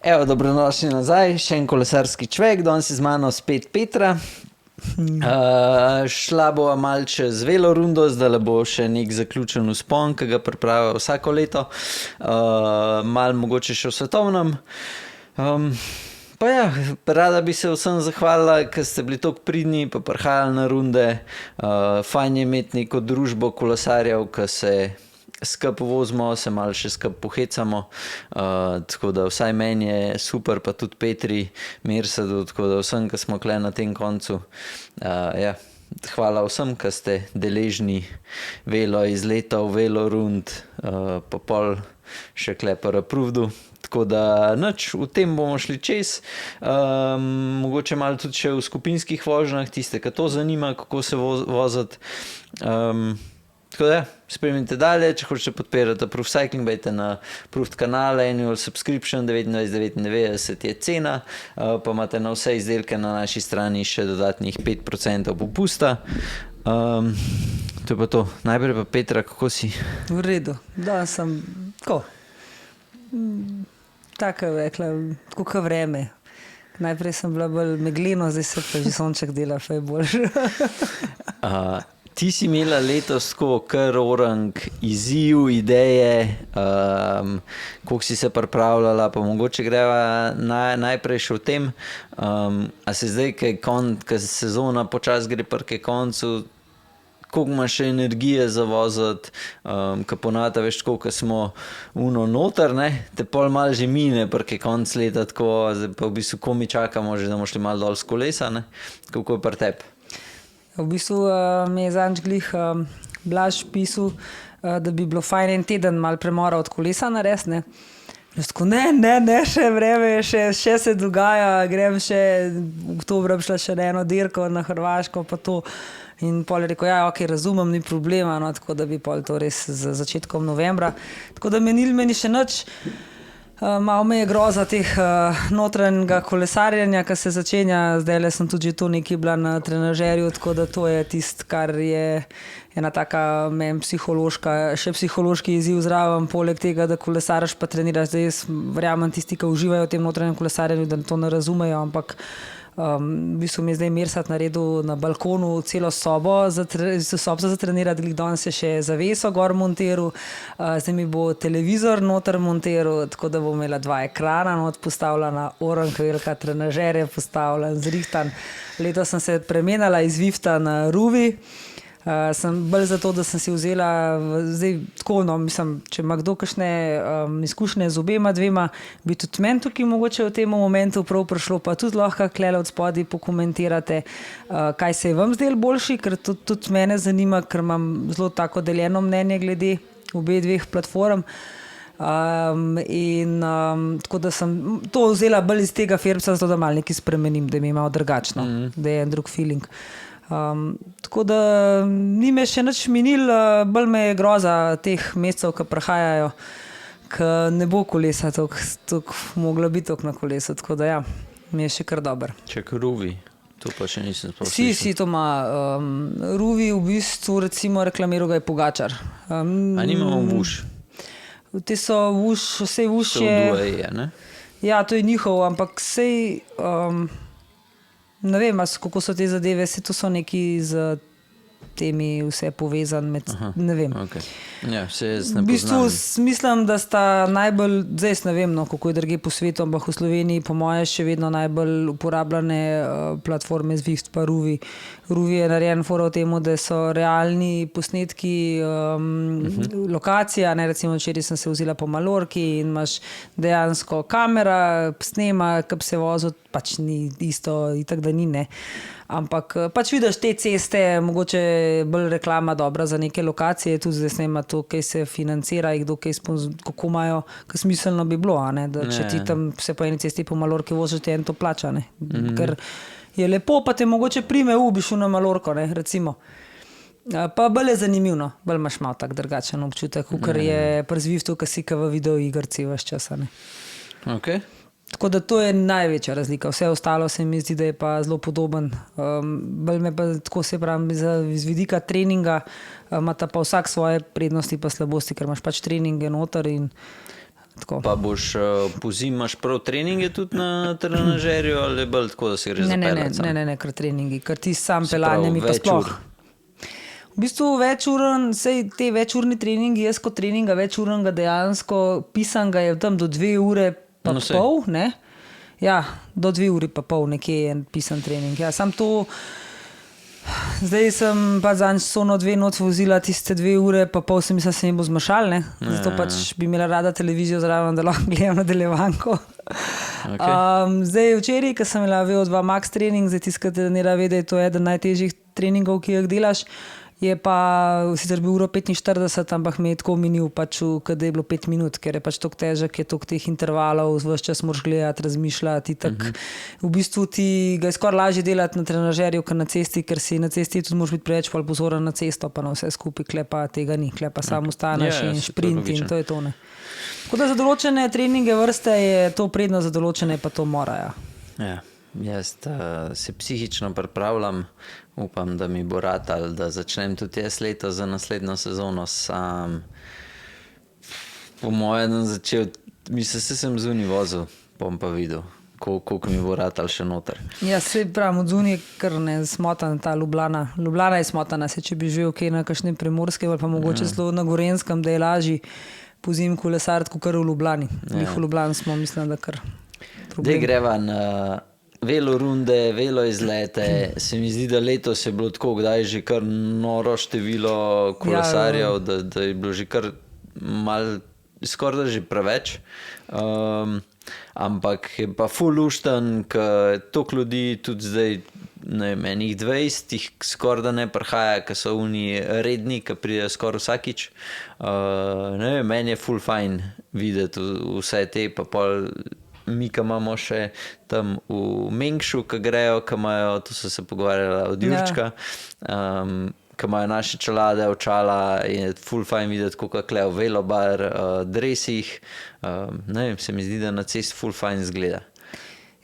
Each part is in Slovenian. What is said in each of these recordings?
Evo, dobrodošli nazaj, še en kolesarski čvek, danes je z mano spet Petra. Šla bova mal čez velorundo, zdaj bo še nek zaključen vzpon, ki ga pripravlja vsako leto. Mal mogoče še v svetovnem. Pa ja, rada bi se vsem zahvalila, ker ste bili toliko pridni, pa prihajali na runde. Fajn je imeti neko družbo kolesarjev, ki se skup vozimo, se malo še skup pohecamo, tako da vsaj meni je super, pa tudi Petri, Mirsadu, tako da vsem, ki smo kle na tem koncu. Ja, hvala vsem, ki ste deležni velo izletov, velo rund, pa pol še kle paraprovdu. Tako da nič, v tem bomo šli čez. Mogoče malo tudi še v skupinskih vožnjah, tiste, ki to zanima, kako se voziti. Tako da, spremljajte dalje, če hočete podpirati Proof Cycling, bejte na Proof kanal, annual subscription, 29,99 je cena, pa imate na vse izdelke na naši strani še dodatnih 5% popusta. To je pa to. Najprej pa Petra, kako si? V redu, da sem tako, tako rekla, tako kot vreme. Najprej sem bila bolj megleno, zdaj se pa že sonček dela, pa je boljše. Ti si imela letos tako kar orang izziv, ideje, koliko si se pripravljala, pa mogoče greva najprej še v tem. A se zdaj, ko sezona počas gre prke koncu, koliko imaš še energije za voziti, ko ponavljata veš tako, ko smo noter, ne, te pol malo že mine prke konc leta, tako, zdaj pa v bistvu ko mi čakamo že, da bomo šli malo dol z kolesa, ne, kako je pri tebi? V bistvu mi je zadnjič glih Blaž pisal, da bi bilo fajn en teden malo premora od kolesa narediti, ne. Jaz tako, ne, še vreme, še se dogaja, grem še, v oktobra bi šla še na eno dirko na Hrvaško, pa to. In pol je rekel, ja, ok, razumem, ni problema, no, tako da bi pol to res z začetkom novembra. Tako da meni še nič. Malo me je groza teh notranjega kolesarjenja, ki se začenja, zdajle sem tudi že to nekaj bila na trenažerju, tako da to je tisto, kar je ena taka meni še psihološki izziv zraven, poleg tega, da kolesaraš pa treniraš. Zdaj jaz verjamem tisti, ki uživajo v tem notranjem kolesarjenju, da to ne razumejo, ampak v bistvu mi je zdaj Mirsad naredil na balkonu celo sobo za trenirati, glih danes je še zaveso gor montiral, zdaj mi bo televizor noter montiral, tako da bom imela 2 ekrana not postavljena, orang velika, trenažer je postavljen, zrihtan. Letos sem se premenila iz Zwifta na Ruvi. Sem bolj zato, da sem si vzela zdaj tako, no, mislim, če ima kdo kakšne izkušnje z obema dvema, bi tudi meni tukaj mogoče v tem momentu prav prišlo, pa tudi lahko klele od spodaj pokomentirate, kaj se je vam zdelo boljši, ker tudi mene zanima, ker imam zelo tako deljeno mnenje glede obe dveh platform. Tako da sem to vzela bolj iz tega ferbca, zato da malo nekaj spremenim, da mi je malo drugačno, da je en drug feeling. Tako da ni me še nič minil, bolj me je groza teh mesecev, ki prihajajo, ki ne bo kolesa toliko mogla biti toliko na kolesu, tako da ja, mi je še kar dober. Čak Ruvi, to pa še nisem slišal. Si to ima, Ruvi v bistvu recimo reklamiral ga je Pogačar. A nimamo Vuš? Te so Vuš, vse Vuš je... To v je, ne? Ja, to je njihov, ampak sej... Ne vem, kako so te zadeve, vse to so neki z temi vse povezan med, ne vem. Okay. Ja, vse jaz ne v bistvu poznam. mislim, da sta najbolj, zdaj ne vem, no, kako je drugje po svetu, ampak v Sloveniji po moje še vedno najbolj uporabljane platforme Zwift pa Ruvi. Ruvi je narejen fora v temu, da so realni posnetki lokacija, ne, recimo včeraj sem se vzela po Malorki in imaš dejansko kamera, snema, ko bi se vozil, pač ni isto, itak da ni, ne. Ampak pač vidiš te ceste, mogoče bolj reklama dobra za neke lokacije, tudi zdaj snema to, kaj se financira, kdo kaj kako imajo, kaj smiselno bi bilo, a ne, da če ti tam se po eni cesti po Malorki voziš, ti en to plača, ne. Ker je lepo, pa te mogoče prime bi šel na Malorko, ne, recimo. Pa bolj je zanimivno, bolj imaš malo tak drugačen občutek, ker je pri Zwiftu, ki si v videoigrci ves čas, ne. Ok. Tako da to je največja razlika. Vse ostalo se mi zdi, da je pa zelo podoben. Bolj me pa tako se pravi, z vidika treninga imata pa vsak svoje prednosti pa slabosti, ker imaš pač treninge noter in Tako. Pa boš pozimaš prav treninge tudi na trenažerju ali bolj tako, da se greš zapeljati sam? Ne, kar treningi, kar ti sam Se pravi, pelanje mi pa več sploh. ur. V bistvu sej te večurni treningi, jaz kot treninga večurnega dejansko pisanga je tam do 2 ure pa No, sej. pol, ne? Ja, do 2 uri pa pol nekje je en pisan trening. Ja, sam to, zdaj sem pa zanj sono 2 noč vozila, tiste 2 ure pa pol sem mislila, se mi bo zmešal, ne? Zato pač bi imela rada televizijo zraven, da lahko gledam nadaljevanko. Okay. Zdaj včeraj, ko sem imela VO2 max trening, zdaj tiskate, da ne ve, da je to eden najtežjih treningov, ki jih delaš, je pa sicer bil 1:45, ampak me je tako minil, pač, kad je bilo 5 minut, ker je pač toliko težek, je toliko teh intervalov, vse čas moraš gledati, razmišljati. V bistvu ti ga je skoraj lažje delati na trenažerju, kot na cesti, ker si na cesti tudi moraš biti preveč pozoren na cesto, pa na vse skupaj, klepa tega ni, klepa samo ustaneš in šprint in to je to. Ne. Tako da za določene treninge vrste je to prednost, za določene pa to mora. Ja, jaz se psihično pripravljam, upam, da mi bo ratal, da začnem tudi jaz leto za naslednjo sezono. Sam po mojem začel, mislim, se sem zunaj vozil, bom pa videl, koliko mi bo ratal še noter. Ja, se pravim, od zunaj je kar ne smotana ta Ljubljana. Ljubljana je smotana, če bi živel kaj na kakšnem Primorskem ali pa mogoče celo na Gorenskem, da je lažji po zim kolesariti, kot v Ljubljani. V Ljubljani smo, mislim, da kar problem. Zdaj greva na velo runde, velo izlete. Se mi zdi, da letos je bilo tako, kdaj je že kar noro število kolesarjev, da je bilo že kar malo, skoraj že preveč. Ampak je pa ful lušten, ker toliko ljudi tudi zdaj, ne vem, enih 20 jih skoraj da ne prihaja, ker so oni redni, ki pridejo skoraj vsakič. Ne vem, meni je ful fajn videti vse te, pa pol mi, ki imamo še tam v Mengšu, ki grejo, ki imajo, to so se pogovarjala od Jurčka, ki imajo naše čelade, očala, je ful fajn videti, kako klejo velobar, dresih. Ne vem, se mi zdi, da na cesti ful fajn zgleda.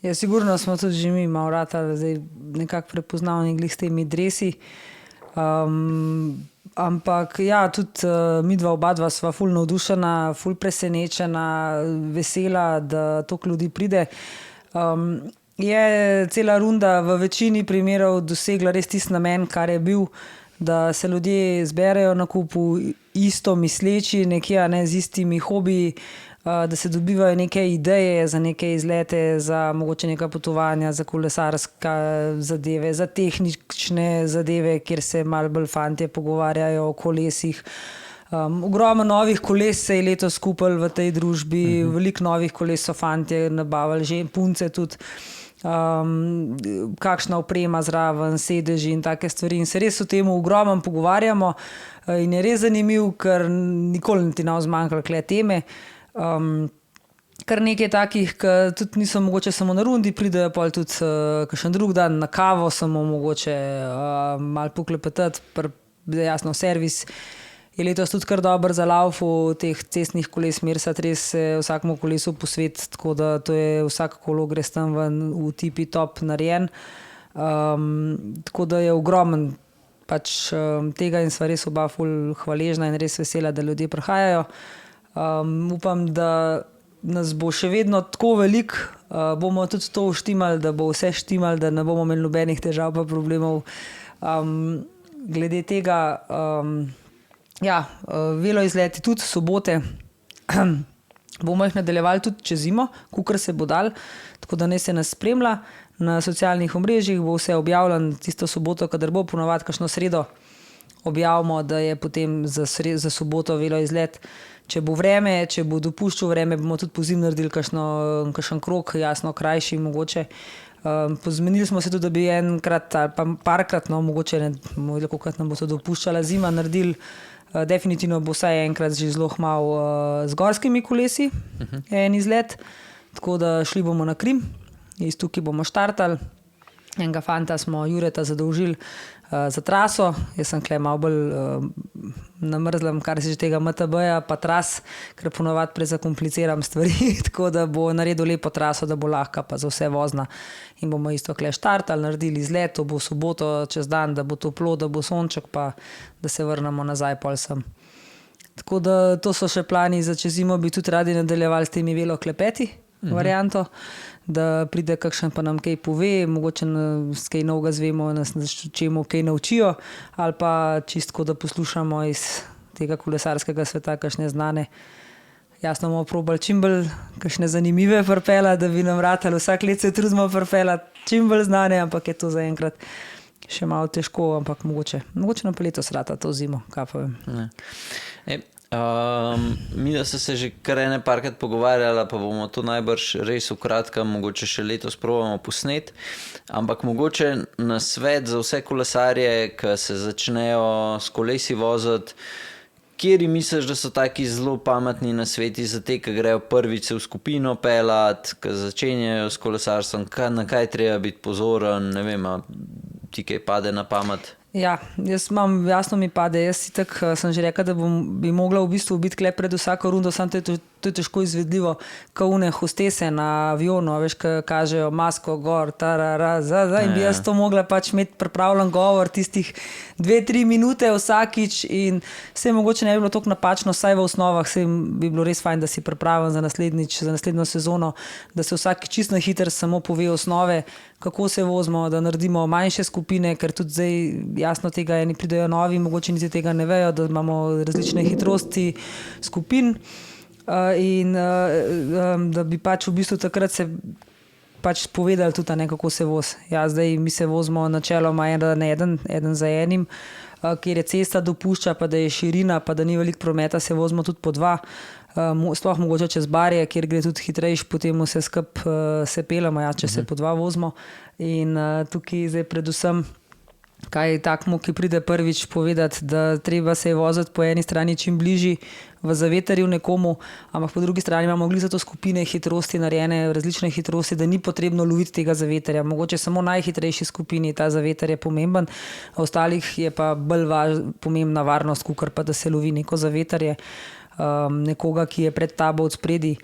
Ja, sigurno smo tudi že mi malo ratali, zdaj nekako prepoznavni glih s temi dresi. Ampak ja, tudi oba dva sva ful navdušena, ful presenečena, vesela, da toliko ljudi pride. Je cela runda v večini primerov dosegla res tisti namen, kar je bil, da se ljudje zberejo na kupu isto misleči, nekje ne z istimi hobiji, da se dobivajo neke ideje za neke izlete, za mogoče neka potovanja, za kolesarska zadeve, za tehnične zadeve, kjer se malo bolj fantje pogovarjajo o kolesih. Ogromno novih koles se je letos kupili v tej družbi, veliko novih koles so fantje nabavili, že punce tudi. Kakšna oprema zraven, sedeži in take stvari. In se res o tem ogromno pogovarjamo in je res zanimiv, ker nikoli ti ne zmanjkalo kle teme. Kar nekaj takih, ki tudi niso mogoče samo na rundi, pridejo pa tudi kakšen drug dan na kavo, samo mogoče malo poklepetati, jasno servis. Je letos tudi kar dober za laufu teh cestnih koles, mersat res vsakmu kolesu posvet, tako da to je vsak kolo gre tam ven v tipi top narejen. Tako da je ogromen pač tega in sva res oba ful hvaležna in res vesela, da ljudje prihajajo. Upam, da nas bo še vedno tako veliko, bomo tudi to uštimali, da bo vse štimali, da ne bomo imeli nobenih težav pa problemov. Glede tega, ja, velo izleti tudi sobote, bomo jih nadaljevali tudi čez zimo, kakor se bo dal, tako da naj se nas spremlja. Na socialnih omrežjih bo vse objavljeno tisto soboto, kadar bo ponovadi kakšno sredo objavimo, da je potem za soboto velo izlet. Če bo vreme, če bo dopuščal vreme, bomo tudi pozimi naredili kakšen krog, jasno krajši mogoče. Pozmenili smo se tudi, da bi enkrat ali pa parkrat, no mogoče ne, kolikokrat nam bo to dopuščala zima, naredili. Definitivno bo vsaj enkrat že zelo malo z gorskimi kolesi en izlet, tako da šli bomo na Krim, iz tukaj bomo štartali. Enega fanta smo Jureta zadolžili za traso, jaz sem tukaj malo bolj namrzlam, kar se že tega MTB-ja pa tras, ker ponovadi prezakompliciram stvari, tako da bo naredil lepo traso, da bo lahka pa za vse vozna. In bomo isto tukaj štartali, naredili izlet, to bo soboto čez dan, da bo toplo, da bo sonček, pa da se vrnemo nazaj pol sem. Tako da to so še plani za čez zimo, bi tudi radi nadaljevali s temi veloklepeti varianto, da pride kakšen pa nam kaj pove, mogoče nas kaj novega zvemo, nas čemu kaj naučijo, ali pa čistko, da poslušamo iz tega kolesarskega sveta kakšne znane. Jasno bomo probali čim bolj kakšne zanimive prpela, da bi nam ratali, vsak let se trudimo prpela čim bolj znane, ampak je to zaenkrat še malo težko, ampak mogoče nam pa letos rata to zimo, kaj pa vem. Mi da se že kar ene parkrat pogovarjala, pa bomo to najbrž res v kratkem, mogoče še letos probamo posnet, ampak mogoče na svet za vse kolesarje, ki se začnejo s kolesi voziti, kjeri misliš, da so taki zelo pametni na sveti za te, ki grejo prvič v skupino pelat, ki začenjajo s kolesarstvom, na kaj treba biti pozoren, ne vem, ti kaj pade na pamet? Ja, jasno mi pade, jaz itak sem že rekla, da bi mogla v bistvu biti kle pred vsako rundo, samo to je težko izvedljivo, ko une hostese na avionu, veš, ko kažejo masko gor, tarara, in bi jaz to mogla pač imeti pripravljen govor tistih 2-3 minute vsakič in vse mogoče ne bi bilo toliko napačno, vsaj v osnovah, vse bi bilo res fajn, da si pripravljen za naslednjo sezono, da se vsakič čisto na hiter samo pove osnove, kako se vozimo, da naredimo manjše skupine, ker tudi zdaj jasno tega eni pridejo novi, mogoče niti tega ne vejo, da imamo različne hitrosti skupin in da bi pač v bistvu takrat se pač povedali tudi, kako se voz. Ja, zdaj mi se vozimo načeloma eden za enim, kjer je cesta dopušča, pa da je širina, pa da ni veliko prometa, se vozimo tudi po dva. Sploh mogoče čez barje, kjer gre tudi hitrejš, potem vse skup se pelamo, če se po dva vozimo. In tukaj zdaj predvsem kaj takmu, ki pride prvič povedati, da treba se je voziti po eni strani čim bližji v zavetrju nekomu, ampak po drugi strani imamo glih za to skupine hitrosti narejene, različne hitrosti, da ni potrebno loviti tega zavetrja. Mogoče samo najhitrejši skupini ta zaveter je pomemben, a ostalih je pa bolj pomembna varnost, kakor pa da se lovi neko zavetrje nekoga, ki je pred tabo od spredi.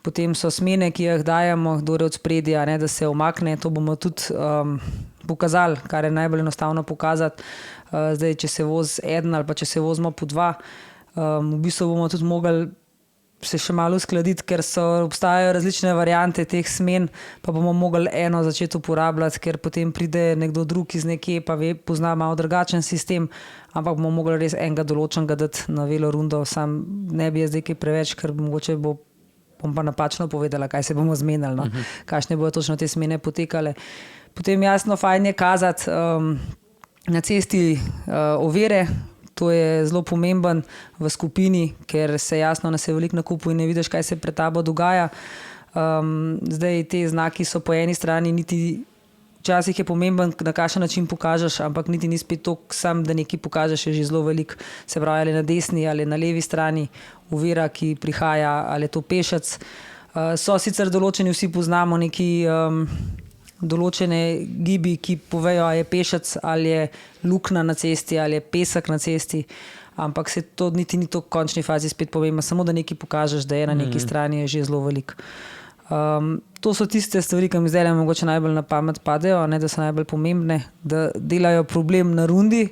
Potem so smene, ki jih dajemo, kdo je od spredi, da se omakne, to bomo tudi pokazali, kar je najbolj enostavno pokazati. Zdaj, če se vozi eden ali pa če se vozimo po dva, v bistvu bomo tudi mogli se še malo uskladiti, ker obstajajo različne variante teh smen, pa bomo mogli eno začeti uporabljati, ker potem pride nekdo drug iz nekje, pa pozna malo drugačen sistem, ampak bomo mogli res enega določenega dati na velorundo, sam ne bi jaz zdaj kaj preveč, ker mogoče bom pa napačno povedala, kaj se bomo zmenili, no? Kakšne bojo točno te smene potekale. Potem jasno fajn je kazati na cesti ovire, to je zelo pomemben v skupini, ker se jasno nas je veliko nakupu in ne vidiš, kaj se pred tabo dogaja. Zdaj te znaki so po eni strani niti, včasih je pomemben, na kakšen način pokažeš, ampak niti ni spet to, sam, da nekaj pokažeš, je že zelo veliko, se pravi ali na desni ali na levi strani ovira, ki prihaja, ali je to pešec. So sicer določeni, vsi poznamo neki določene gibi, ki povejo, ali je pešec, ali je luknja na cesti, ali je pesek na cesti, ampak se to niti ni to v končni fazi spet povem, samo da nekaj pokažeš, da je na neki strani je že zelo veliko. To so tiste stvari, ki mi zdaj mogoče najbolj na pamet padejo, da so najbolj pomembne, da delajo problem na rundi.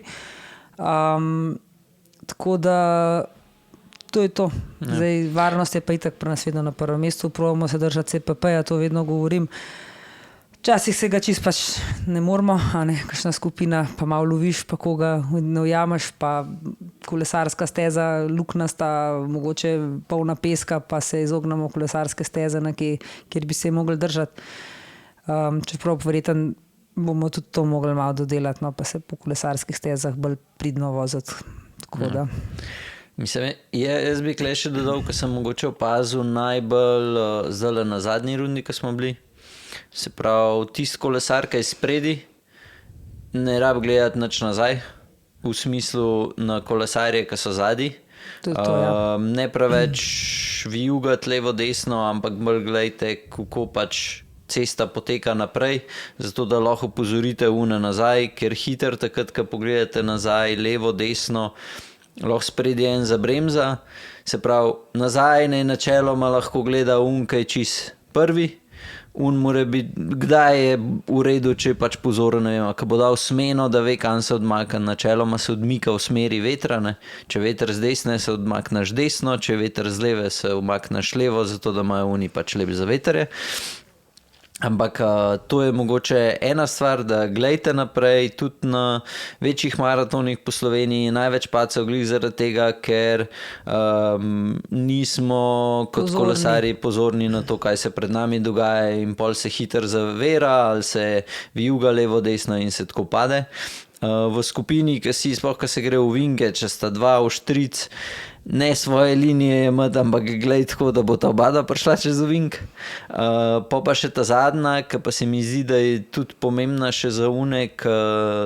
Tako da to je to. Zdaj, varnost je pa itak pri nas vedno na prvem mestu, probamo se držati CPP-ja, to vedno govorim. Včasih se ga čisto pač ne moramo, kakšna skupina, pa malo loviš, pa koga ne ujameš, pa kolesarska steza luknasta, mogoče polna peska, pa se izognemo kolesarske steze, kjer bi se mogli držati. Čeprav verjetno bomo tudi to mogli malo dodelati, pa se po kolesarskih stezah bolj pridno voziti. Tako da. Mislim, jaz bi kle še dodal, ko sem mogoče opazil najbolj zdaj na zadnji rundi, ko smo bili. Se pravi, tisti kolesar, ki je spredi, ne rabi gledati nič nazaj, v smislu na kolesarje, ki so zadaj. Ne preveč vijugati levo, desno, ampak bolj gledajte, kako pač cesta poteka naprej, zato da lahko opozorite une nazaj, ker hiter takrat, ko pogledate nazaj, levo, desno, lahko spredi en zabremza. Se pravi, nazaj načeloma lahko gleda kaj čist prvi, mora biti, kdaj je v redu, če je pač pozoren, ne vem, ko bo dal smeno, da ve, kam se odmakne, načeloma se odmika v smeri vetra, ne? Če veter z desne, se odmakneš desno, če veter z leve, se odmakneš levo, zato da imajo oni pač lep za veterje. Ampak to je mogoče ena stvar, da gledajte naprej, tudi na večjih maratonih po Sloveniji največ pacev glih zaradi tega, ker nismo kot kolesarji pozorni na to, kaj se pred nami dogaja in pol se hitro zavera ali se vijuga levo, desno in se tako pade. V skupini, sploh ko se gre v vinge, če sta dva v štric, ne svoje linije imati, ampak glej tako, da bo ta obada prišla čez vink. Pa še ta zadnja, ki pa se mi zdi, da je tudi pomembna še za une, ki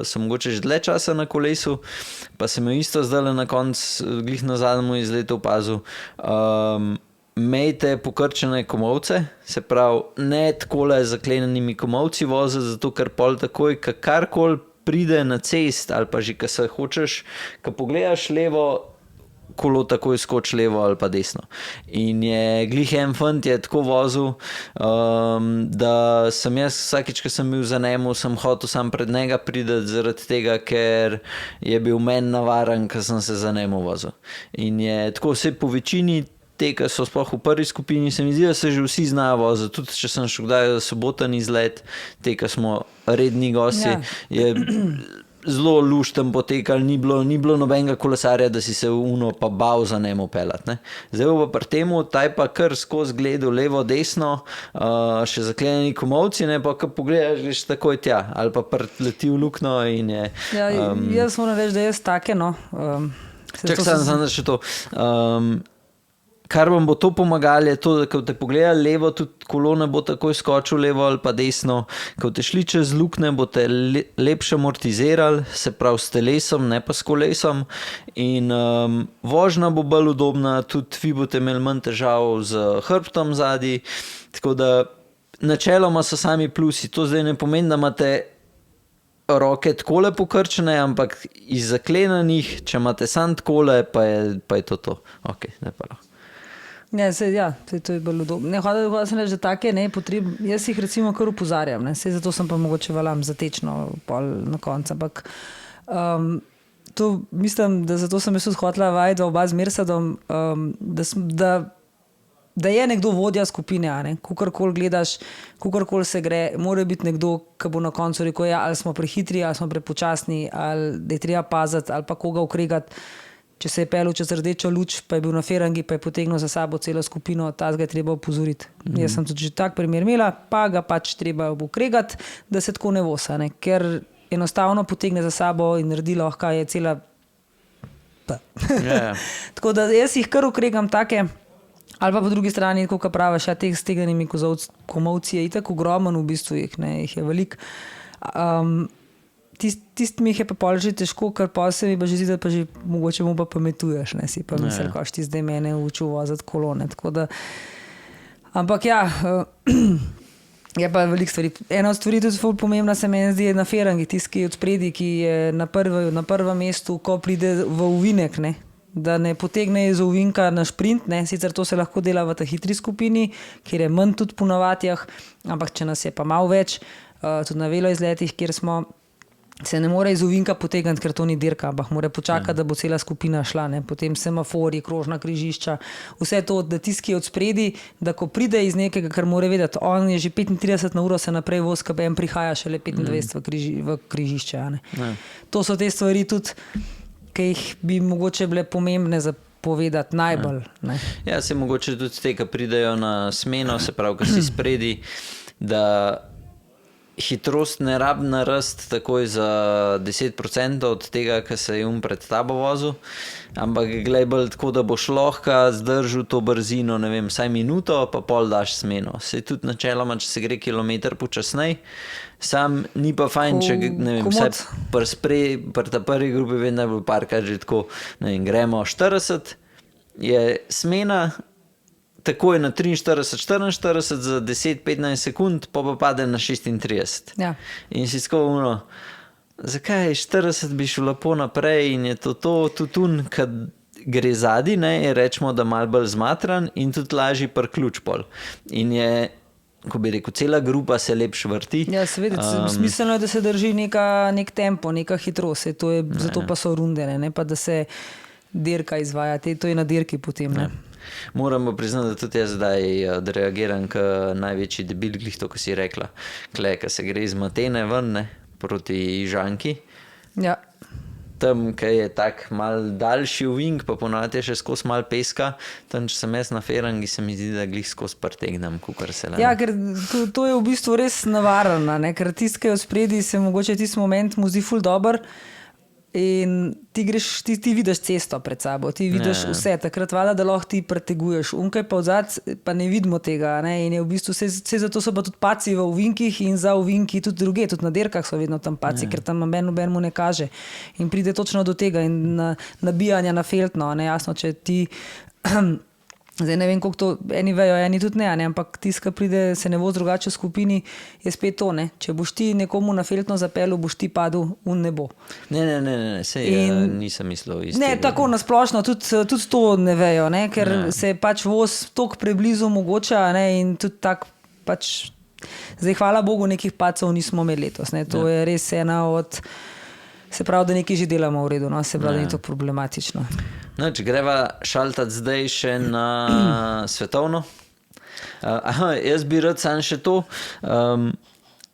so mogoče že dlje časa na kolesu, pa se mi isto zdaj na koncu, glih na zadnjem izletu opazil, imejte pokrčene komolce, se pravi, ne takole zaklenjenimi komolci voziti, zato ker pol takoj, karkoli pride na cest ali pa že, ko se hočeš, ko pogledaš levo, kolo takoj skoči levo ali pa desno. In je glih en fant je tako vozil, da sem jaz vsakič, ko sem bil za njemu, sem hotel sam pred njega prideti zaradi tega, ker je bil meni navaren, ko sem se za njemu vozil. In je tako vse po večini te, ki so sploh v prvi skupini, se mi zdi, da se že vsi znajo voziti. Tudi če sem šel kdaj soboten izlet, te, ki smo redni gosti, je zelo lušten potekal, ni bilo nobenega kolesarja, da si se uno pa bal za njemu pelat. Ne? Zdaj pa pri temu, taj pa kar skozi gledal levo, desno, še zaklenjeni komolci, ne, pa ko pogledaš, greš takoj tja, ali pa leti v lukno in je... Jaz moram reči, da jaz take, no. Čak sem še to... Kar vam bo to pomagalo, je to, da ko te pogleda levo, tudi kolo ne bo takoj skočil levo ali pa desno. Ko te šli čez lukne, boste lepše amortizirali, se pravi s telesom, ne pa s kolesom. In vožnja bo bolj udobna, tudi vi boste imeli manj težav z hrbtom zadaj. Tako da načeloma so sami plusi. To zdaj ne pomeni, da imate roke takole pokrčene, ampak iz zaklenanih, če imate samo takole, pa je to. Ok, ne pa lahko. To je bolj udobno. Hodila sem reči, da take ne potrebno. Jaz jih recimo kar upozarjam, ne. Saj zato sem pa mogoče valam zatečno pol na koncu, ampak to mislim, da zato sem jaz tudi hotela vajeti oba z Mirsadom, da je nekdo vodja skupine, a ne. Kakorkoli gledaš, kakorkoli se gre, mora biti nekdo, ki bo na koncu rekel, ali smo prehitri, ali smo prepočasni, ali da je treba paziti, ali pa koga ukregati. Če se je pelil čez rdečo luč, pa je bil na ferangi, pa je potegnil za sabo celo skupino, tazga je treba opozoriti. Jaz sem tudi že tak primer imela, pa ga pač treba ukregati, da se tako ne vosa, ne? Ker enostavno potegne za sabo in naredi lahko je cela... Tako da jaz jih kar ukregam take, ali pa po drugi strani, kot praviš, teh stegnenimi komolci je itak ogromen v bistvu, jih je veliko. Tist mi jih je pa pol že težko, ker pa se mi pa že zdi, da pa že mogoče mu pa pametuješ, ne, si pa misel, koš ti zdaj mene učil voziti kolone, tako da, ampak je pa veliko stvari. Ena od stvari tudi ful pomembna se meni zdi je na ferangi, tisti, ki je od spredi, ki je na prvem mestu, ko pride v ovinek, ne, da ne potegne iz ovinka na šprint, ne, sicer to se lahko dela v ta hitri skupini, kjer je manj tudi po navadjah, ampak če nas je pa malo več, tudi na velo izletih, kjer smo, se ne more iz ovinka potegniti, ker to ni dirka, ampak mora počakati, da bo cela skupina šla, ne? Potem semafori, krožna križišča, vse to, da tisti, ki je od spredi, da ko pride iz nekega, kar mora vedeti, on je že 35 na uro se naprej voz, ko en prihaja šele 25 v križišče. Ne? To so te stvari tudi, ki jih bi mogoče bile pomembne za povedati najbolj. Ne? Ja, se mogoče tudi te, ki pridejo na smeno, se pravi, ko si spredi, da hitrost ne rabi narast takoj za 10% od tega, kar se je pred tabo vozil, ampak glej bolj tako, da boš lahko zdržal to brzino, ne vem, vsaj minuto, pa pol daš smeno. Se tudi načeloma, če se gre kilometer počasnej, sam ni pa fajn, če ne vem, vsaj pri ta prvi grupi vem, da je bil parkrat že tako, ne vem, gremo 40, je smena, takoj na 43-44 za 10-15 sekund, pa pade na 36. Ja. In si tako zakaj 40 bi šel lepo naprej in je to tudi kad gre zadaj, ne, je rečemo, da malo bolj zmatran in tudi lažji priključ pol. In je ko bi rekel, cela grupa se lepše vrti. Ja, seveda, smiselno je, da se drži nek tempo, neka hitrost, zato pa so runde, ne pa da se dirka izvaja, to je na dirki potem. Ne. Moramo priznati, da tudi jaz zdaj reagiram k največji debil, glih to, ko si rekla, ko se gre iz Matene ven, ne, proti Žanki. Ja. Tam, ki je tak mal daljši ovink, pa ponavadi je še skozi mal peska, tam, če sem jaz na ferangi, se mi zdi, da glih skozi pretegnem, kukar se le. Ja, ker to je v bistvu res navarno, ne? Ker tisti, ki je v spredi, se mogoče tisti moment mu zdi ful dober in ti vidiš cesto pred sabo, ti vidiš vse, takrat valjda, da lahko ti preteguješ. Unkaj pa odzad, pa ne vidimo tega, ne? In je v bistvu, vse zato so pa tudi paci v ovinkih in za ovinki tudi druge, tudi na dirkah so vedno tam paci, ker tam noben mu ne kaže. In pride točno do tega in nabijanja na feltno, ne, jasno, če ti zdaj ne vem, koliko to eni vejo, eni tudi ne, ampak tiska pride, se ne vozi drugače v skupini, je spet to, ne. Če boš ti nekomu na feltno zapelil, boš ti padel v nebo. Ne, sej nisem mislil isto. Ne, tako nasplošno, tudi to ne vejo, ne, ker se pač voz toliko preblizu mogoče, ne, in tudi tak pač, zdaj hvala Bogu nekih pacov nismo imeli letos, ne, to je res ena od, se pravi, da nekaj že delamo v redu, no, se pravi, da ni to problematično. No, če greva šaltati zdaj še na svetovno. Jaz bi rad sam še to.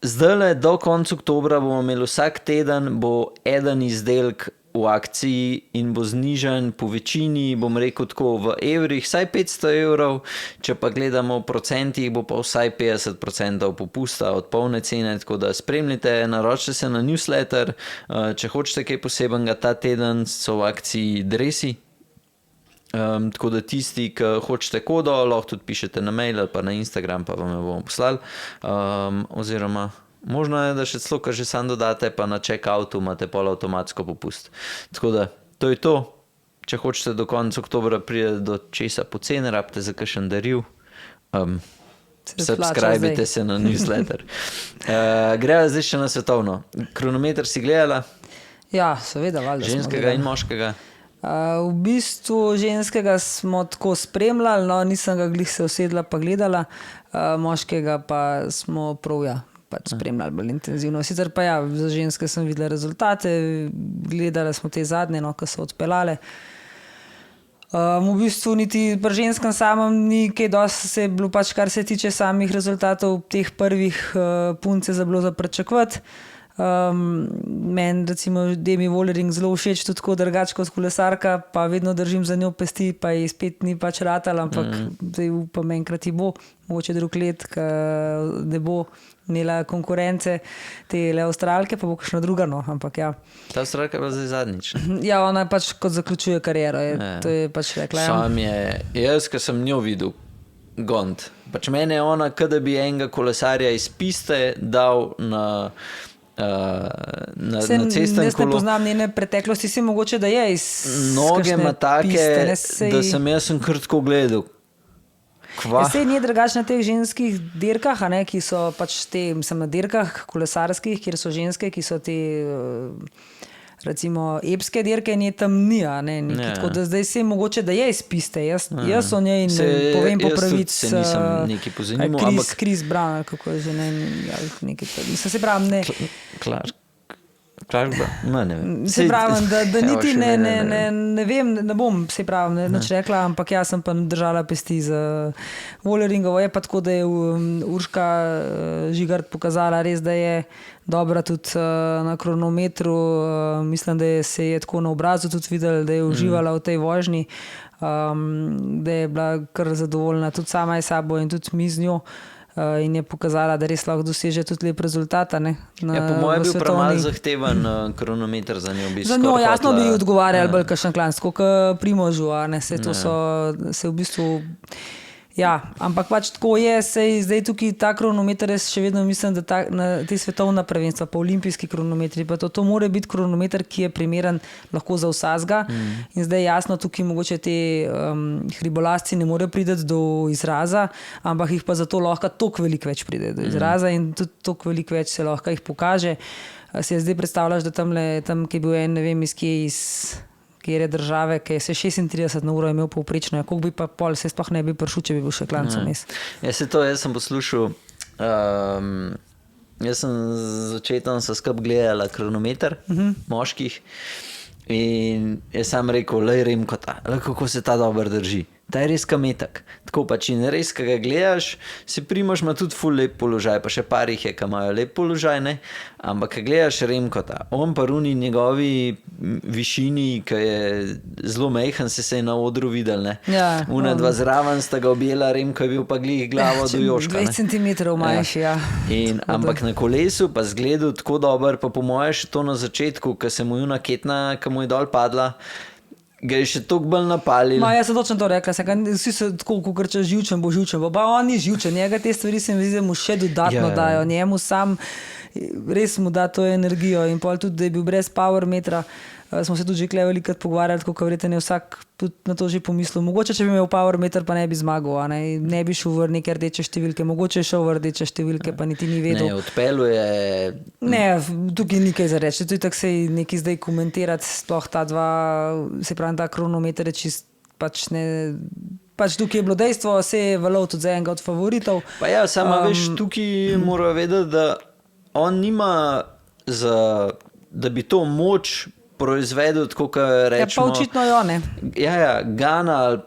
Zdajle do konca oktobra bomo imeli vsak teden bo eden izdelek v akciji in bo znižan po večini, bom rekel tako, v evrih vsaj 500 evrov, če pa gledamo v procentih, bo pa vsaj 50% popusta od polne cene, tako da spremljite, naročite se na newsletter, če hočete kaj posebenega, ta teden so v akciji dresi. Tako da tisti, ki hočete kodo, lahko tudi pišete na mail ali pa na Instagram, pa vam jo bomo poslali. Oziroma, možno je, da še celo, ko že sam dodate, pa na check-outu imate pol avtomatsko popust. Tako da, to je to. Če hočete do konca oktobra pride do česa poceni, rabite za kakšen daril, subscribite se na newsletter. Grejo zdaj še na svetovno. Kronometer si gledala? Ja, seveda, valjda. Ženskega in moškega? V bistvu ženskega smo tako spremljali, no, nisem ga glih se usedla pa gledala, moškega pa smo prav, pač spremljali bolj intenzivno. Sicer pa za ženske sem videla rezultate, gledala smo te zadnje, no, ki so odpeljale. V bistvu niti pri ženskem samem ni kaj dosti se je bilo pač, kar se tiče samih rezultatov teh prvih punce za bilo za pričakovati. Meni recimo Demi Vollering zelo všeč tudi tako drugače kot kolesarka, pa vedno držim za njo pesti, pa ji spet ni pač ratala, ampak zdaj upam enkrat ji bo, mogoče drug let, ko ne bo imela konkurence te Avstralke, pa bo kakšna druga, no, ampak ja. Ta Avstralka je bila zdaj zadnjič. Ja, ona pač kot zaključuje kariero, to je pač rekla. Sam je, jaz, ko sem njo videl, gond, pač mene je ona, kada bi enega kolesarja iz piste dal na cestnem jaz ne kolo. poznam njene preteklosti, si mogoče, da je iz Noge ima take, piste, da sem jaz kar tako gledal. Kva? Sej ni drugače na teh ženskih dirkah, ki so pač te, mislim, na dirkah kolesarskih, kjer so ženske, ki so te recimo epske dirke, nje tam ni, tako da zdaj se mogoče, da je iz piste, jaz o njej povem po pravic. Se nisem nekaj pozanimal, ampak Chris Brown, kako je že nekaj, se pravi, ne. Clark, ne vem. Se pravim, da niti ne vem, ne bom se pravim, nič rekla, ampak jaz sem pa držala pesti za Volleringovo. Je pa tako, da je Urška Žigart pokazala res, da je dobra tudi na kronometru. Mislim, da se je tako na obrazu tudi videla, da je uživala v tej vožnji, da je bila kar zadovoljna tudi sama je sabo in tudi mi z njo. In je pokazala, da res lahko doseže tudi lep rezultat. Po mojem je bil premalo zahteven kronometer za njo. Za njo jasno bi odgovarjali bolj kakšen klan, skoka Primožu, se to so se v bistvu. Ja, ampak pač tako je, zdaj tukaj ta kronometer, jaz še vedno mislim, da te svetovna prvenstva, pa olimpijski kronometri, pa to mora biti kronometer, ki je primeren lahko za vsazga. In zdaj jasno, tukaj mogoče te hribolazci ne morejo priti do izraza, ampak jih pa zato lahko toliko veliko več pride do izraza in tudi toliko veliko več se lahko jih pokaže. Si zdaj predstavljaš, da tam, ki je bil ne vem kjer je države, ki je se 36 na uro imel povprečno, koliko bi pa pol, se sploh ne bi prišel, če bi bil še klanc vmes. Jaz sem poslušal Jaz sem z očetom se skup gledala kronometer moških in jaz sam rekel, lej Remko ta, kako se ta dobro drži. Ta je res kametek. Tako pač in res, ko ga gledaš, si Primož ima tudi ful lep položaj, pa še par jih je, ki imajo lep položaj, ne? Ampak ko gledaš Remkota, on pa runi njegovi višini, ki je zelo mejhan, se je na odru videl, ne? Ja, Una dva zraven sta ga objela, Remko je bil pa glih glavo do Joška, 2 ne? centimetrov manjši, ja. Ampak na kolesu pa zgledal tako dober, pa po moje še to na začetku, ko se mu juna ketna, ko mu je dol padla, ga je še toliko bolj napalil. Ma, jaz sem točno to rekla, vsi so tako, ko če živčen, bo živčen, pa on ni živčen, njega te stvari se mi zdi, da mu še dodatno dajo, njemu sam res mu da to energijo in pol tudi, da je bil brez power metra, smo se tudi že kle velikrat pogovarjali, tako verjetno je vsak tudi na to že pomislil. Mogoče, če bi imel power meter, pa ne bi zmagal, ne bi šel v neke rdeče številke, mogoče je šel v rdeče številke, pa niti ni vedel. Ne, odpeljuje... Ne, tukaj ni kaj za reči, tudi tako se nekaj zdaj komentirati, sploh ta dva, se pravi, ta kronometer je čist pač ne... Pač tukaj je bilo dejstvo, se je valil tudi za enega od favoritov. Pa ja, sama veš, tukaj mora vedeti, da on nima da bi to moč proizvedel, tako kot rečemo... Ja, pa očitno jo, ne. Ja, Gana ali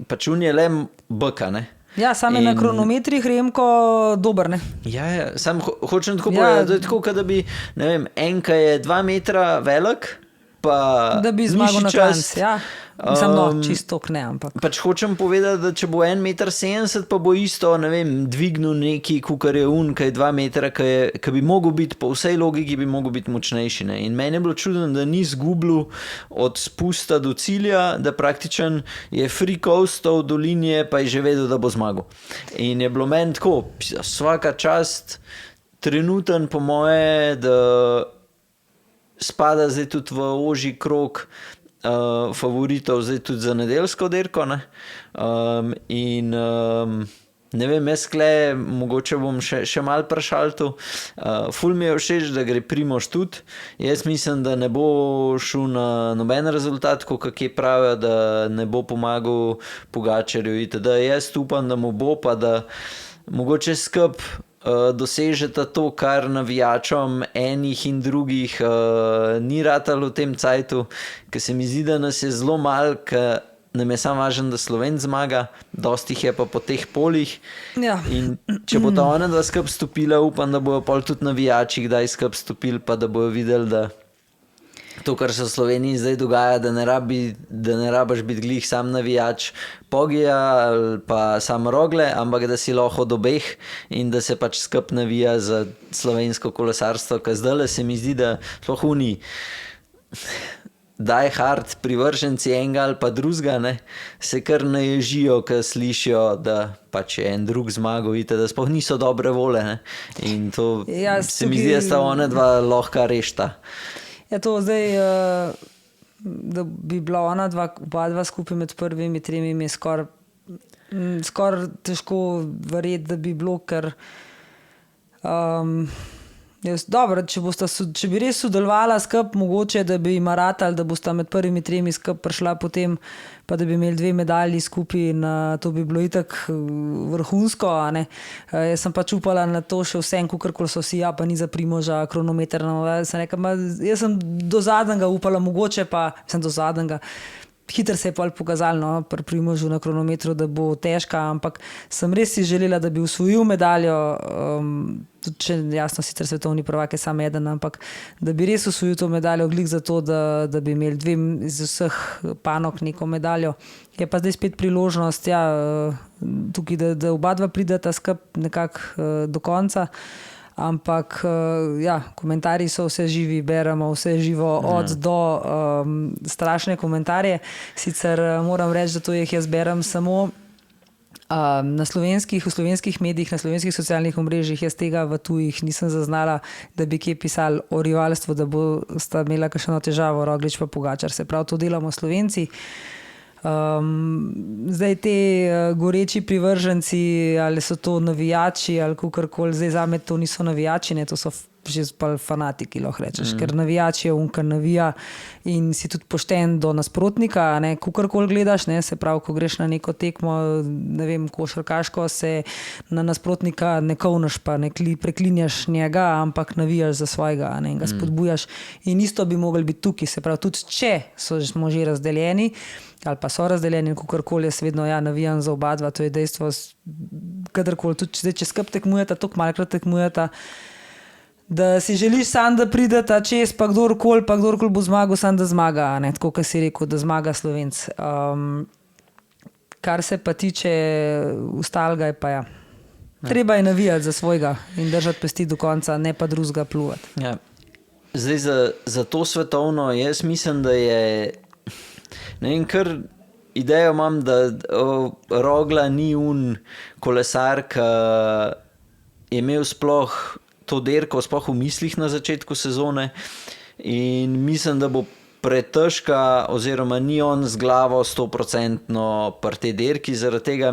pač on je le bka, ne. Ja, sam je na kronometrih Remko dober, ne. Ja, sam hočem tako povedati, da je tako, kot da bi, ne vem, enka je 2 metra velik, pa da bi zmagal na konc, ja. Mislim, no, čisto ne, ampak. Pač hočem povedati, da če bo 1,70 m, pa bo isto, ne vem, dvignil neki, kukar je kaj je 2 metra, ki bi mogel biti, po vsej logiki bi mogel biti močnejši, ne. In meni je bilo čudno, da ni zgubil od spusta do cilja, da praktičen je free coastal do linije, pa je že vedel, da bo zmagal. In je bilo meni tako, vsaka čast, trenuten po moje, da spada zdaj tudi v ožji krog favoritov zdaj tudi za nedeljsko dirko, ne? Ne vem, jaz kle, mogoče bom še malo prešaltil. Ful mi je všeč, da gre Primož tudi. Jaz mislim, da ne bo šel na noben rezultat, kakje pravijo, da ne bo pomagal Pogačarju itd. Jaz upam, da mu bo, pa da mogoče skup dosežeta to, kar navijačom enih in drugih ni ratalo v tem cajtu, ker se mi zdi, da nas je zelo malo, ker nam je samo važno, da Slovenc zmaga, dosti jih je pa po teh polih. Ja. In če bo ta ona dva skup stopila, upam, da bojo pol tudi navijači kdaj skup stopili, pa da bojo videli, da to, kar se v Sloveniji zdaj dogaja, da ne rabiš biti glih sam navijač Pogija ali pa sam Rogle, ampak da si lahko od obeh in da se pač skup navija za slovensko kolesarstvo, ker zdajle se mi zdi, da sploh oni die hard privrženci enega ali pa drugega, ne, se kar naježijo, ker slišijo, da pač je en drug zmagal, da sploh niso dobre vole, ne. In to se mi zdi, da sta ona dva lahko rešta. Ja, to zdaj, da bi bila ona oba dva skupaj med prvimi tremi, mi je skoraj težko verjeti, da bi bilo, ker dobro, če bi res sodelovala skup, mogoče, da bi ima ratali, da bosta med prvimi tremi skup prišla potem, pa da bi imeli 2 medalji skupaj in to bi bilo itak vrhunsko, a ne. Jaz sem pač upala na to še vsem, kakorkoli so vsi, ja, pa ni za Primoža kronometer, no, jaz sem do zadnjega upala, mogoče pa, do zadnjega, hitro se je pol pokazalo, no, pri Primožu na kronometru, da bo težka, ampak sem res si želela, da bi osvojil medaljo, tudi če jasno sicer svetovni prvak je samo eden, ampak da bi res osvojil to medaljo glih za to, da bi imeli 2 iz vseh panog neko medaljo. Je pa zdaj spet priložnost, ja, tukaj, da oba dva prideta skup nekako do konca. Ampak ja, komentarji so vse živi, beremo vse živo od do, strašne komentarje. Sicer moram reči, da to jih jaz berem samo v slovenskih medijih, na slovenskih socialnih omrežjih, jaz tega v tujih nisem zaznala, da bi kje pisali o rivalstvu, da sta imela kakšno težavo Roglič pa Pogačar. Se pravi, to delamo Slovenci. Zdaj te goreči privrženci, ali so to navijači ali kakorkoli, zdaj zame to niso navijači, ne, to so že pa fanatiki, lahko rečeš, ker navijač je kar navija in si tudi pošten do nasprotnika, ne, kukorkoli gledaš, ne, se pravi, ko greš na neko tekmo, ne vem, košarkaško, se na nasprotnika ne kovnaš pa ne preklinjaš njega, ampak navijaš za svojega, ne, in ga spodbujaš in isto bi mogli biti tukaj, se pravi, tudi če smo že razdeljeni ali pa so razdeljeni, kukorkoli, jaz vedno navijam za oba dva, to je dejstvo, kadarkoli, tudi zdaj, če skup tekmujeta, toliko malkrat tekmujeta, da si želiš sam, da prideta čez, pa kdorkoli bo zmagal, sam da zmaga, ne, tako kot si rekel, da zmaga Slovenc. Kar se pa tiče ostalega, je pa treba je navijati za svojega in držati pesti do konca, ne pa drugega pluvati. Ja. Zdaj za to svetovno, jaz mislim, da je, ne vem, kar idejo imam, da Rogla ni kolesar, ki je imel sploh to dirko sploh v mislih na začetku sezone in mislim, da bo pretežka oziroma ni on z glavo 100% pri tej dirki, zaradi tega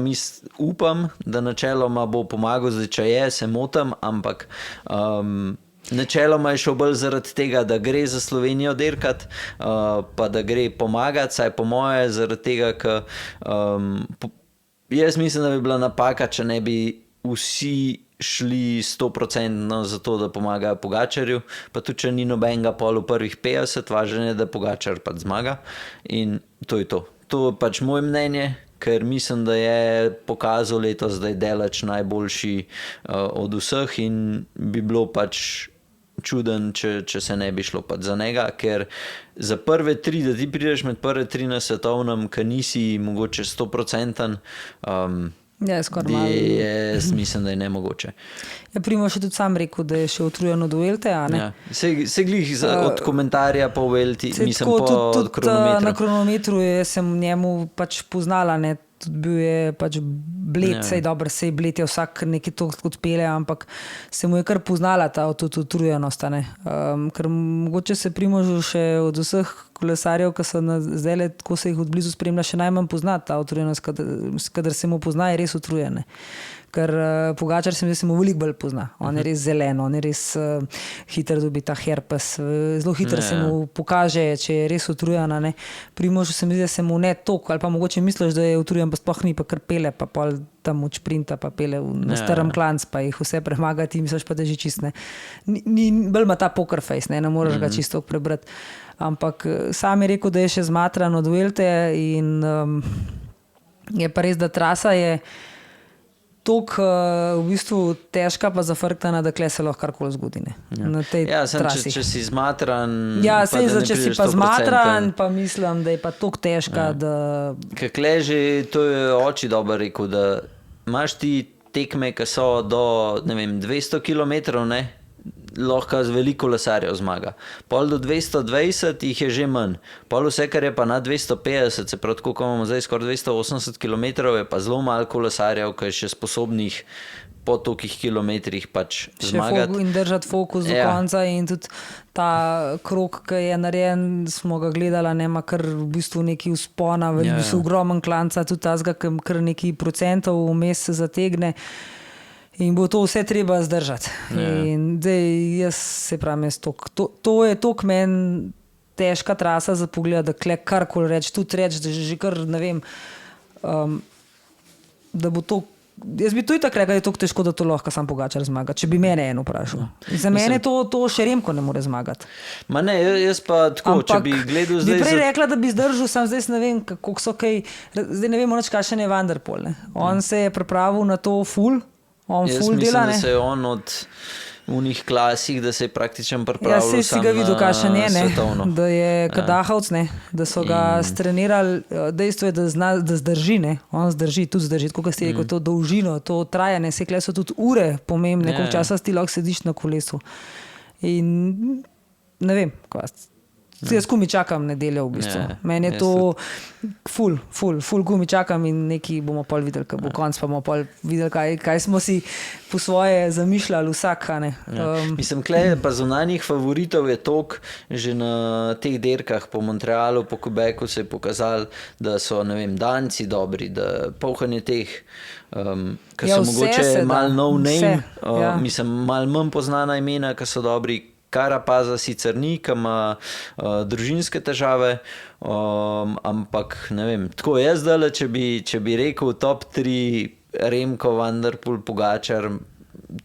upam, da načeloma bo pomagal, zdaj če se motim, ampak načeloma je šel bolj zaradi tega, da gre za Slovenijo dirkat, pa da gre pomagati, saj po moje zaradi tega, ker jaz mislim, da bi bila napaka, če ne bi vsi šli 100% za to, da pomagajo Pogačarju, pa tudi če ni nobenega pol v prvih 50, važno je, da Pogačar pač zmaga in to je to. To je pač moje mnenje, ker mislim, da je pokazal letos, da je daleč najboljši od vseh in bi bilo pač čuden, če se ne bi šlo pač za njega, ker za prve 3, da ti prideš med prve 3 na svetovnem, ki nisi mogoče 100%, skoraj malo. Jaz mislim, da je nemogoče. Primož je tudi sam rekel, da je še utrujen od Vuelte, a ne? Se glih od komentarja po Vuelti, mislim po od kronometra. Na kronometru sem njemu pač poznala, ne? Tudi bil je pač bled, sej dobro, sej bled je vsak nekaj toliko odpele, ampak se mu je kar poznala ta utrujenost, ne? Ker mogoče se Primožu še od vseh kolesarjev, ki so zdaj, ko se jih od blizu spremlja, še najmanj pozna ta utrujenost, kadar se mu pozna, je res utrujen, ne? Ker Pogačar se mu veliko bolj pozna. On je res zelen, on je res hiter dobi ta herpes. Zelo hitro se mu pokaže, če je res utrujen. Primožu se mi zdi, da se mu ne toliko, ali pa mogoče misliš, da je utrujen, pa sploh ni, pa kar pele, pa pol tam od šprinta, pa pele na starem klanc, pa jih vse premaga, ti misliš pa, da že čist ne. Bolj ima ta poker face, ne moreš ga čisto prebrati. Ampak sam je rekel, da je še zmatran od Vuelte in je pa res, da trasa je toliko v bistvu težka pa zafrktana, da kle se lahko karkoli zgodi, ne? Na tej trasi. Če si zmatran, če si pa zmatran, pa mislim, da je pa toliko težka, da... Ker kle že, to je oči dobro rekel, da imaš ti tekme, ki so do, ne vem, 200 kilometrov, ne? Lahko z veliko kolesarjev zmaga. Pol do 220 jih je že manj. Pol vse, kar je pa na 250, se pravi, ko imamo zdaj skoraj 280 kilometrov, je pa zelo malo kolesarjev, ki je še sposobnih po tolikih kilometrih pač zmagati. In držati fokus do konca in tudi ta krog, ki je narejen, smo ga gledala, nema kar v bistvu neki vzpona, v bistvu ogromen klanca, tudi tazga, kar neki procentov vmes se zategne. In bo to vse treba zdržati. In zdaj jaz se pravim, to je toliko meni težka trasa za pogled, da kle karkoli reči, tudi reči, da že kar ne vem, da bo to, jaz bi to itak rekel, da je toliko težko, da to lahko sam Pogačar zmaga, če bi mene eno vprašal. Za mene to še Remko ne more zmagati. Ma ne, jaz pa tako, če bi gledal zdaj... Bi prej rekla, da bi zdržal, sam zdaj ne vem, kako so kaj, zdaj ne vemo nič, kakšen je Van der Poel, ne. On se je pripravil na to full, on jaz full mislim, dela, da ne? se je on od unih klasih, da se je praktično pripravljal si ga videl, kakšen je, ne? svetovno. Da je Kadahavc, ne? Da so ga strenirali, dejstvo je, da zdrži, ne? On zdrži, tudi zdrži, tako kot ste rekel, to dolžino, to trajanje, sekle so tudi ure pomembne, koliko časa ti lahko sediš na kolesu. In ne vem, Jaz kumi čakam nedeljo v bistvu. Ja, Meni je jaz to ful kumi čakam in nekaj bomo pol videli, ko bo konc, pa bomo pol videli, kaj smo si po svoje zamišljali vsak. A ne. Mislim, pa zunanjih favoritov je toliko, že na teh dirkah po Montrealu, po Quebecu se je pokazalo, da so, ne vem, Danci dobri, da polhanje teh, ki Ja, so vse mogoče se da, malo no name, vse, ja. mislim, malo manj poznana imena, ki so dobri. Karapaza sicer ni, ki ima družinske težave, ampak ne vem, tako jaz zdaj, če bi rekel top 3 Remko, Van der Poel, Pogačar,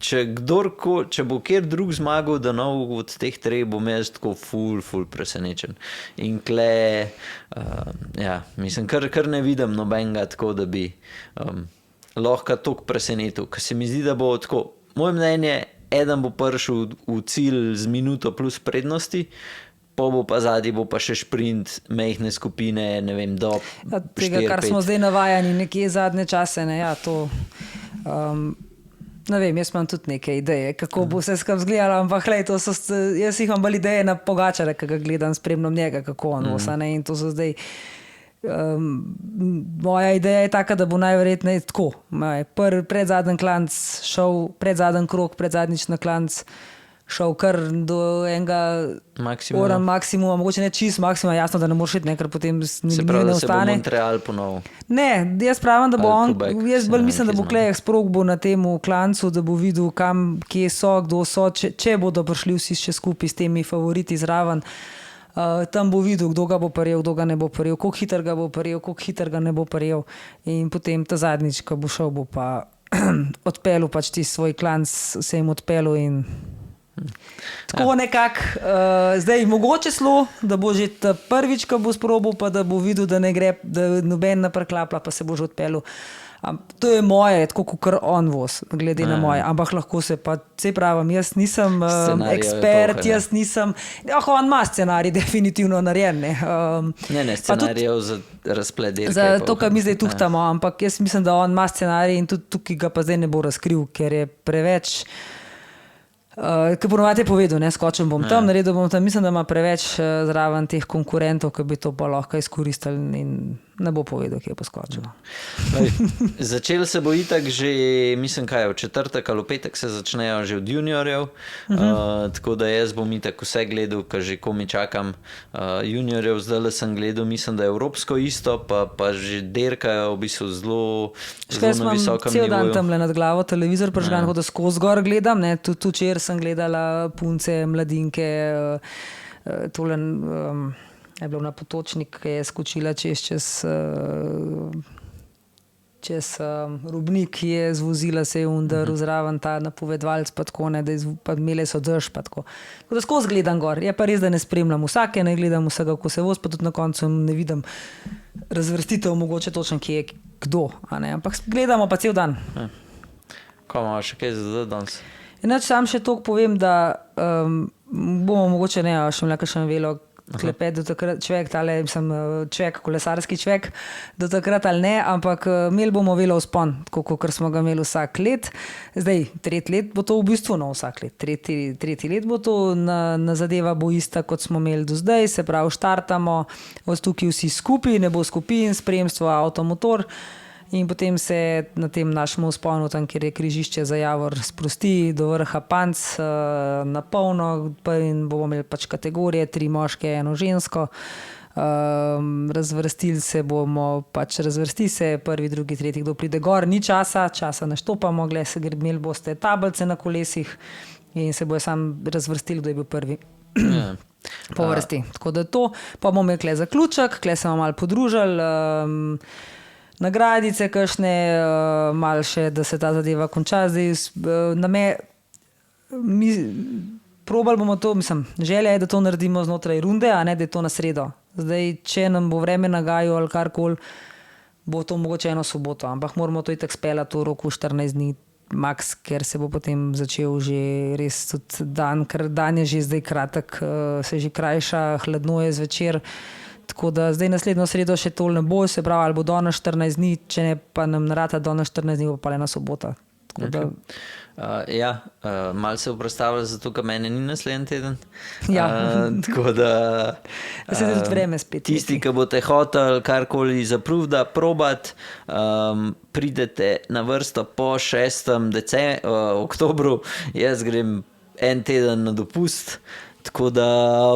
če bo kjer drug zmagal, da nov od teh treh bom jaz tako ful presenečen. In ja, mislim, kar ne vidim nobenega tako, da bi lahko toliko presenetil, ker se mi zdi, da bo tako, moje mnenje, eden bo prišel v cilj z minuto plus prednosti, bo pa zadnji bo pa še šprint, mejhne skupine, ne vem, do 4-5. Tega, kar smo zdaj navajani nekje zadnje čase, ne, ja, to... Ne vem, jaz imam tudi neke ideje, kako bo vse skupaj izgledalo, ampak lej, jaz imam bolj ideje na Pogačarja, ki ga gledam, spremljam njega, kako on vosa, ne, in to so zdaj... moja ideja je taka, da bo najverjetneje tako. Predzadnji klanc šel, predzadnji krog, predzadnjič na klanc šel kar do enega maksimuma, mogoče ne čist maksimuma, jasno, da ne moreš iti, ker potem se pravi, da se bo Montreal ponovil. Ne, jaz pravim, da bo on, jaz bolj mislim, da bo Klej sprogbo na temu klancu, da bo videl, kje so, kdo so, če bodo prišli vsi še skupaj s temi favoriti zraven. Tam bo videl, kdo ga bo prijel, kdo ga ne bo prijel, koliko hiter ga bo prijel, koliko hiter ga ne bo prijel in potem ta zadnjič, ko bo šel, bo pa odpeljal pač ti svoj klanc, se jim odpeljal in tako nekako, zdaj mogoče slo, da bo že ta prvič, ko bo sprobal, pa da bo videl, da ne gre, da noben ne preklapla, pa se bo že odpeljal. To je moje, tako kot on voz, glede na moje, ampak lahko se pa, se pravim, jaz nisem ekspert, jaz nisem, on ima scenarij definitivno narejen. Ne, scenarijev za razplet dirke. Za to, kar mi zdaj tuhtamo, ampak jaz mislim, da on ima scenarij in tudi tukaj ga pa zdaj ne bo razkril, ker je preveč, ker ponovadi je povedal, skočen bom tam, naredil bom tam, mislim, da ima preveč zraven teh konkurentov, ki bi to pa lahko izkoristili in ne bo povedal, kje je poskočil. Začel se bo itak že, mislim kaj, v četrtek ali v petek se začnejo že od juniorjev, tako da jaz bom itak vse gledal, ker že komi čakam juniorjev, zdaj sem gledal, mislim, da je evropsko isto, pa že derkajo v bistvu zelo na visokem nivoju. Cel dan tamle nad glavo televizor prižgan, da skozi gor gledam, tudi včeraj sem gledala punce, mladinke, tole je bilo na Potočnik, ki je skočila čez Rubnik, je zvozila se je under zraven ta napovedvalc, pa tako ne, da pa imele so drž, pa tako. Tako da skozi gledam gor, je pa res, da ne spremljam vsake, ne gledam vsega, ko se voz, pa tudi na koncu ne vidim razvrstitev, mogoče točno, kje je kdo, a ne, ampak gledamo pa cel dan. Kaj imamo še kaj za danes? Inač sam še toliko povem, da bomo mogoče ne, še mleka še velo klepet do takrat, človek, kolesarski človek, do takrat ali ne, ampak imeli bomo velo vzpon, tako kot smo ga imeli vsak let. Zdaj, 3 let bo to v bistvu, no vsak let, tretji let bo to, na zadeva bo ista, kot smo imeli do zdaj, se pravi, štartamo od tukaj vsi skupaj, ne bo skupin, spremstvo, avtomotor. In potem se na tem našem vzponu, tam, kjer je križišče za Javor, sprosti do vrha Panc na polno in bomo imeli pač kategorije, 3 moške, 1 žensko. Razvrstili se bomo, pač razvrsti se, 1., 2., 3., kdo pride gor, ni časa naštopamo, imeli boste tablice na kolesih in se bojo sam razvrstili, kdo je bil prvi. Po vrsti. Tako da to, pa bomo imeli zaključek, se bomo malo podružili, nagradice kakšne, malo še, da se ta zadeva konča. Zdaj, probali bomo to, mislim, želja je, da to naredimo znotraj runde, a ne, da je to na sredo. Zdaj, če nam bo vreme nagajalo ali karkoli, bo to mogoče eno soboto, ampak moramo to itak speljati v roku 14 dni max, ker se bo potem začel že res tudi dan, ker dan je že zdaj kratek, se že krajša, hladno je zvečer. Tako da zdaj naslednjo sredo še tole ne bo, se pravi, ali bo danes 14 dni, če ne pa nam narata danes 14 dni, bo pa ena sobota. Malo se je predstavljalo, zato ker mene ni naslednji teden. Ja. Tako da. Da se tudi vreme spet. Tisti, ki boste hoteli karkoli zapruvda, probat, pridete na vrsto po 6. oktobru, jaz grem en teden na dopust. Tako da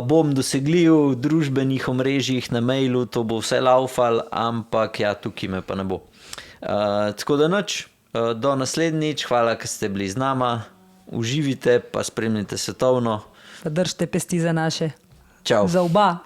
bom dosegljiv v družbenih omrežjih, na mailu, to bo vse laufal, ampak ja, tukaj me pa ne bo. Tako da nič, do naslednjič, hvala, ker ste bili z nama, uživite, pa spremljite svetovno. Pa držite pesti za naše. Čau. Za oba.